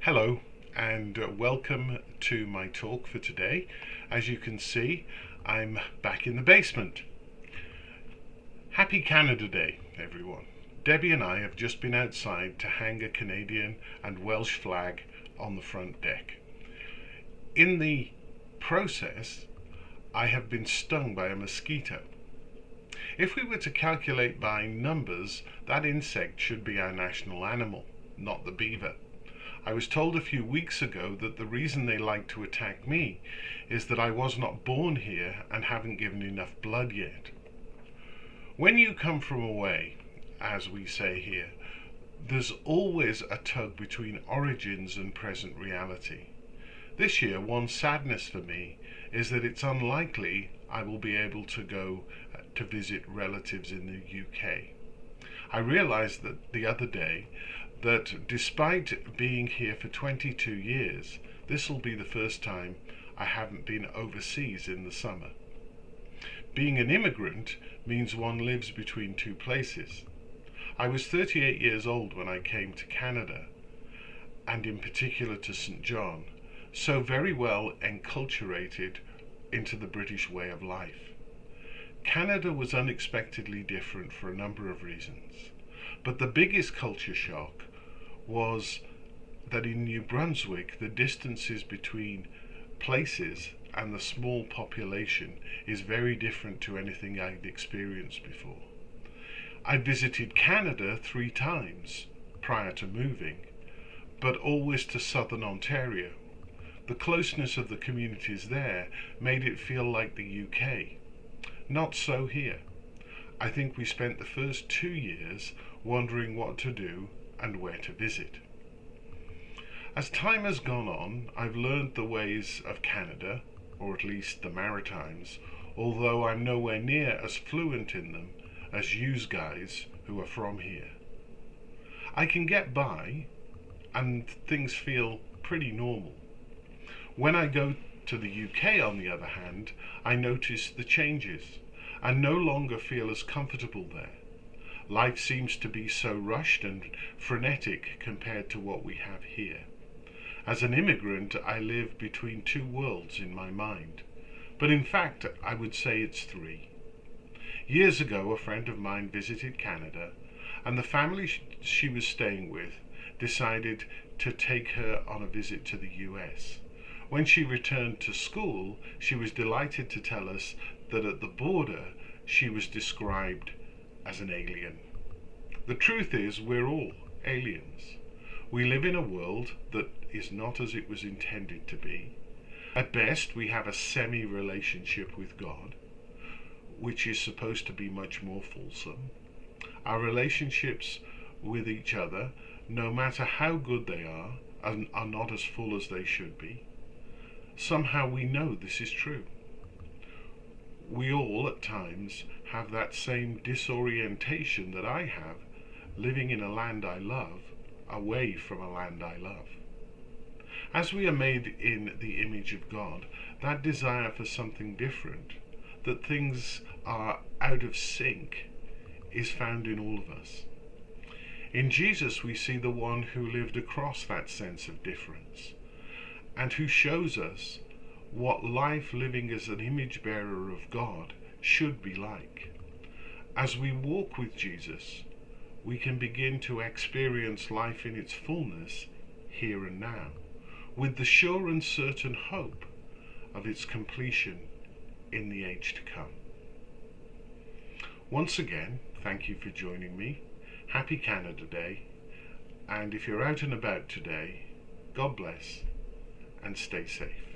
Hello and welcome to my talk for today. As you can see, I'm back in the basement. Happy Canada Day, everyone. Debbie and I have just been outside to hang a Canadian and Welsh flag on the front deck. In the process, I have been stung by a mosquito. If we were to calculate by numbers, that insect should be our national animal, not the beaver. I was told a few weeks ago that the reason they like to attack me is that I was not born here and haven't given enough blood yet. When you come from away, as we say here, there's always a tug between origins and present reality. This year, one sadness for me is that it's unlikely I will be able to go to visit relatives in the UK. I realized that the other day that despite being here for 22 years, this will be the first time I haven't been overseas in the summer. Being an immigrant means one lives between two places. I was 38 years old when I came to Canada, and in particular to St. John, so very well enculturated into the British way of life. Canada was unexpectedly different for a number of reasons, but the biggest culture shock was that in New Brunswick the distances between places and the small population is very different to anything I'd experienced before. I visited Canada 3 times prior to moving, but always to southern Ontario. The closeness of the communities there made it feel like the UK. Not so here. I think we spent the first 2 years wondering what to do and where to visit. As time has gone on, I've learned the ways of Canada, or at least the Maritimes, although I'm nowhere near as fluent in them as you guys who are from here. I can get by, and things feel pretty normal. When I go to the UK, on the other hand, I notice the changes, and no longer feel as comfortable there. Life seems to be so rushed and frenetic compared to what we have here. As an immigrant, I live between 2 worlds in my mind, but in fact I would say it's 3. Years ago, a friend of mine visited Canada, and the family she was staying with decided to take her on a visit to the US. When she returned to school, she was delighted to tell us that at the border she was described as an alien. The truth is, we're all aliens. We live in a world that is not as it was intended to be. At best, we have a semi-relationship with God, which is supposed to be much more fulsome. Our relationships with each other, no matter how good they are not as full as they should be. Somehow we know this is true. We all, at times, have that same disorientation that I have, living in a land I love, away from a land I love. As we are made in the image of God, that desire for something different, that things are out of sync, is found in all of us. In Jesus we see the one who lived across that sense of difference, and who shows us what life living as an image bearer of God should be like. As we walk with Jesus, we can begin to experience life in its fullness here and now, with the sure and certain hope of its completion in the age to come. Once again, thank you for joining me. Happy Canada Day, and if you're out and about today, God bless and stay safe.